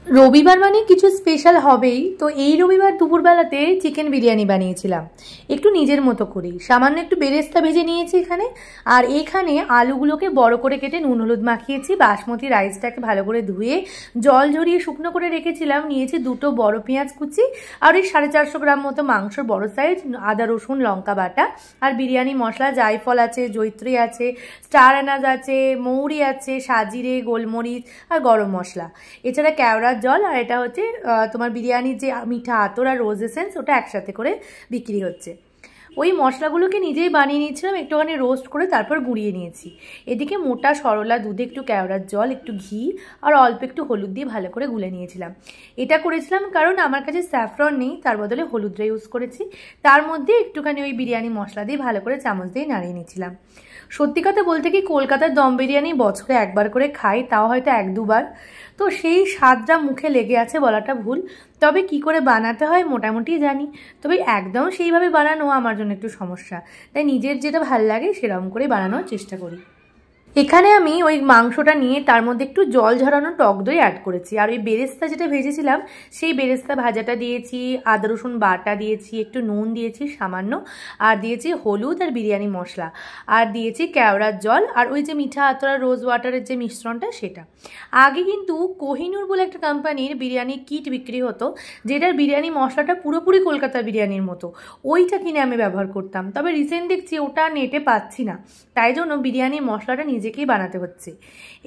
রবিবার মানে কিছু স্পেশাল হবেই। তো এই রবিবার দুপুরবেলাতে চিকেন বিরিয়ানি বানিয়েছিলাম একটু নিজের মতো করেই। সামান্য একটু বেরেস্তা ভেজে নিয়েছি এখানে, আর এখানে আলুগুলোকে বড় করে কেটে নুন হলুদ মাখিয়েছি। বাসমতি রাইসটাকে ভালো করে ধুয়ে জল ঝরিয়ে শুকনো করে রেখেছিলাম। নিয়েছি দুটো বড় পেঁয়াজ কুচি আর ওই 450 গ্রাম মতো মাংসর বড় সাইজ, আদা রসুন লঙ্কা বাটা, আর বিরিয়ানি মশলা জায়ফল আছে, জৈত্রী আছে, স্টার এনাজ আছে, মৌরি আছে, সাজিরে, গোলমরিচ আর গরম মশলা, এছাড়া কেওড়া জল। আর এটা হচ্ছে তোমার বিরিয়ানির যে মিঠা আতর আর রোজ এসেন্স, ওটা একসাথে করে বিক্রি হচ্ছে। ওই মশলাগুলোকে নিজেই বানিয়ে নিয়েছিলাম, একটুখানি রোস্ট করে তারপর গুঁড়িয়ে নিয়েছি। এদিকে মোটা সরলা দুধে একটু কেওড়ার জল, একটু ঘি আর অল্প একটু হলুদ দিয়ে ভালো করে গুলে নিয়েছিলাম। এটা করেছিলাম কারণ আমার কাছে স্যাফরন নেই, তার বদলে হলুদটা ইউজ করেছি। তার মধ্যে একটুখানি ওই বিরিয়ানি মশলা দিয়ে ভালো করে চামচ দিয়ে নাড়িয়ে নিয়েছিলাম। সত্যি কথা বলতে কি, কলকাতার দম বিরিয়ানি বছরে একবার করে খাই, তাও হয়তো 1-2 বার। তো সেই স্বাদটা মুখে লেগে আছে বলাটা ভুল। তবে কি করে বানাতে হয় মোটামুটি জানি, তবে একদম সেইভাবে বানানো আমার জন্য একটু সমস্যা। তাই নিজের যেটা ভাল লাগে সেরকম করে বানানোর চেষ্টা করি। এখানে আমি ওই মাংসটা নিয়ে তার মধ্যে একটু জল ঝরানো টক দই অ্যাড করেছি, আর ওই বেরেস্তা যেটা ভেজেছিলাম সেই বেরেস্তা ভাজাটা দিয়েছি, আদা রসুন বাটা দিয়েছি, একটু নুন দিয়েছি সামান্য, আর দিয়েছি হলুদ আর বিরিয়ানি মশলা, আর দিয়েছি কেওড়ার জল, আর ওই যে মিঠা আতর রোজ ওয়াটারের যে মিশ্রণটা সেটা। আগে কিন্তু কোহিনুর বলে একটা কোম্পানির বিরিয়ানি কিট বিক্রি হতো, যেটার বিরিয়ানি মশলাটা পুরোপুরি কলকাতা বিরিয়ানির মতো, ওইটা কিনে আমি ব্যবহার করতাম। তবে রিসেন্ট দেখছি ওটা নেটে পাচ্ছি না, তাই জন্য বিরিয়ানির মশলাটা নিজেকেই বানাতে হচ্ছে।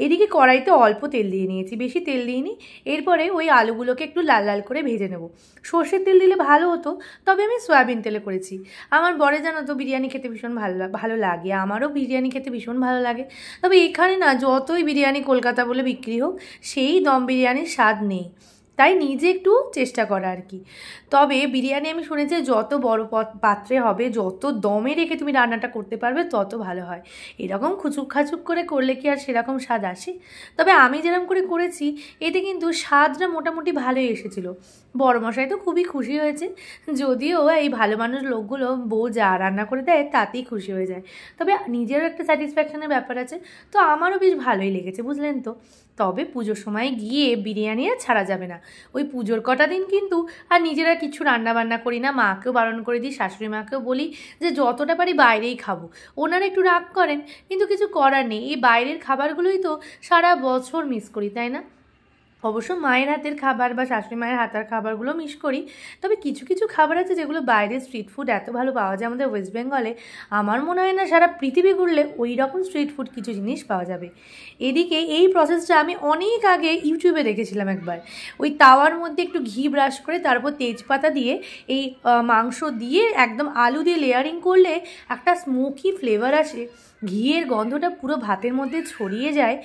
এদিকে কড়াইতে অল্প তেল দিয়ে নিয়েছি, বেশি তেল দিইনি। এরপরে ওই আলুগুলোকে একটু লাল লাল করে ভেজে নেব। সর্ষের তেল দিলে ভালো হতো, তবে আমি সয়াবিন তেলে করেছি। আমার বরে জানো তো বিরিয়ানি খেতে ভীষণ ভালো লাগে, আমারও বিরিয়ানি খেতে ভীষণ ভালো লাগে। তবে এখানে না যতই বিরিয়ানি কলকাতা বলে বিক্রি হোক, সেই দম বিরিয়ানির স্বাদ নেই, তাই নিজে একটু চেষ্টা করা আর কি। তবে বিরিয়ানি আমি শুনেছি যত বড় পাত্রে হবে, যত দমে রেখে তুমি রান্নাটা করতে পারবে তত ভালো হয়। এরকম খুচুক খাচুক করে করলে কি আর সেরকম স্বাদ আসে? তবে আমি যেরকম করে করেছি এতে কিন্তু স্বাদটা মোটামুটি ভালোই এসেছিলো। বড়মশাই তো খুবই খুশি হয়েছে, যদিও এই ভালো মানুষ লোকগুলো বউ যা রান্না করে দেয় তাতেই খুশি হয়ে যায়। তবে নিজেরও একটা স্যাটিসফ্যাকশনের ব্যাপার আছে, তো আমারও বেশ ভালোই লেগেছে, বুঝলেন তো। তবে পুজোর সময় গিয়ে বিরিয়ানি আর ছাড়া যাবে না। ওই পুজোর কটা দিন কিন্তু আর নিজেরা কিছু রান্না বান্না করি না, মাকেও বারণ করে দিই, শাশুড়ি মাকেও বলি যে যতটা পারি বাইরেই খাবো। ওনারা একটু রাগ করেন, কিন্তু কিছু করার নেই, এই বাইরের খাবারগুলোই তো সারা বছর মিস করি, তাই না? অবশ্য মায়ের হাতের খাবার বা শাশুড়ি মায়ের হাতের খাবারগুলো মিস করি। তবে কিছু কিছু খাবার আছে যেগুলো বাইরে স্ট্রিট ফুড এত ভালো পাওয়া যায় আমাদের ওয়েস্ট বেঙ্গলে, আমার মনে হয় না সারা পৃথিবী ঘুরলে ওই রকম স্ট্রিট ফুড কিছু জিনিস পাওয়া যাবে। এদিকে এই প্রসেসটা আমি অনেক আগে ইউটিউবে দেখেছিলাম একবার। ওই তাওয়ার মধ্যে একটু ঘি ব্রাশ করে তারপর তেজপাতা দিয়ে এই মাংস দিয়ে একদম আলু দিয়ে লেয়ারিং করলে একটা স্মোকি ফ্লেভার আসে, ঘিয়ের গন্ধটা পুরো ভাতের মধ্যে ছড়িয়ে যায়,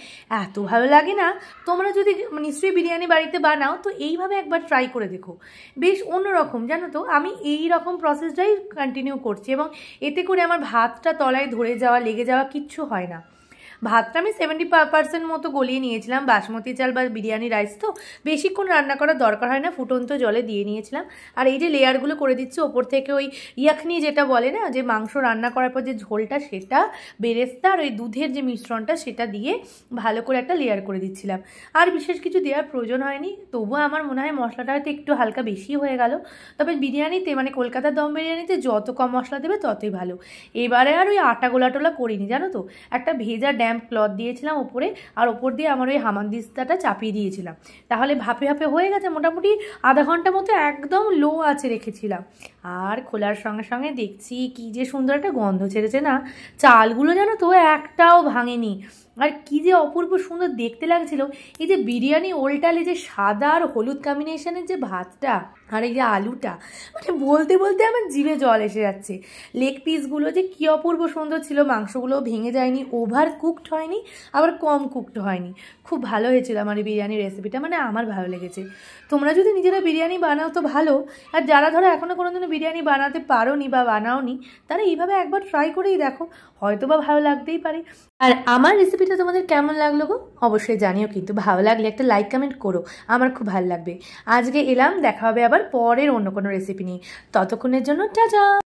এত ভালো লাগে না? তোমরা যদি নিশ্চয়ই বিরিয়ানি বাড়িতে বানাও তো এইভাবে একবার ট্রাই করে দেখো, বেশ অন্যরকম জানো তো। আমি এই রকম প্রসেসটাই কন্টিনিউ করছি এবং এতে করে আমার ভাতটা তলায় ধরে যাওয়া লেগে যাওয়া কিচ্ছু হয় না। ভাতটা আমি 70% মতো গলিয়ে নিয়েছিলাম, বাসমতি চাল বা বিরিয়ানি রাইস তো বেশিক্ষণ রান্না করার দরকার হয় না, ফুটন্ত জলে দিয়ে নিয়েছিলাম। আর এই যে লেয়ারগুলো করে দিচ্ছি ওপর থেকে, ওই ইয়াখনি যেটা বলে না, যে মাংস রান্না করার পর যে ঝোলটা, সেটা বেরেস্তা আর ওই দুধের যে মিশ্রণটা সেটা দিয়ে ভালো করে একটা লেয়ার করে দিচ্ছিলাম। আর বিশেষ কিছু দেওয়ার প্রয়োজন হয়নি, তবুও আমার মনে হয় মশলাটা হয়তো একটু হালকা বেশি হয়ে গেল। তবে বিরিয়ানিতে মানে কলকাতার দম বিরিয়ানিতে যত কম মশলা দেবে ততই ভালো। এবারে আর ওই আটা গোলা টোলা করিনি জানো তো, একটা ভেজা ড্যাম্প ক্লথ দিয়েছিলাম ওপরে, আর ওপর দিয়ে আমার ওই হামানদিস্তাটা চাপিয়ে দিয়েছিলাম। তাহলে ভাপে ভাপে হয়ে গেছে, মোটামুটি আধা ঘন্টা মতো একদম লো আঁচে রেখেছিলাম। আর খোলার সঙ্গে সঙ্গে দেখছি কি যে সুন্দর একটা গন্ধ ছেড়েছে না, চালগুলো জানো তো একটাও ভাঙেনি। আর কি যে অপূর্ব সুন্দর দেখতে লাগছিল। এই যে বিরিয়ানি ওলটালে যে সাদা আর হলুদ কম্বিনেশনের যে ভাতটা আর এই যে আলুটা, মানে বলতে বলতে আমার জিভে জল এসে যাচ্ছে। লেগ পিসগুলো যে কী অপূর্ব সুন্দর ছিল, মাংসগুলো ভেঙে যায়নি, ওভার কুকড হয়নি আবার কম কুকড হয়নি, খুব ভালো হয়েছিল আমার এই বিরিয়ানির রেসিপিটা, মানে আমার ভালো লেগেছে। তোমরা যদি নিজেরা বিরিয়ানি বানাও তো ভালো, আর যারা ধরো এখনও কোনোদিনও বিরিয়ানি বানাতে পারোনি বা বানাওনি, তারা এইভাবে একবার ট্রাই করেই দেখো, হয়তো বা ভালো লাগতেই পারে। আর আমার রেসিপিটা তোমাদের কেমন লাগলো গো অবশ্যই জানিও, কিন্তু ভালো লাগলে একটা লাইক কমেন্ট করো, আমার খুব ভালো লাগবে। আজকে এলাম, দেখা হবে আবার পরের অন্য কোনো রেসিপি নিয়ে, ততক্ষণের জন্য টাটা।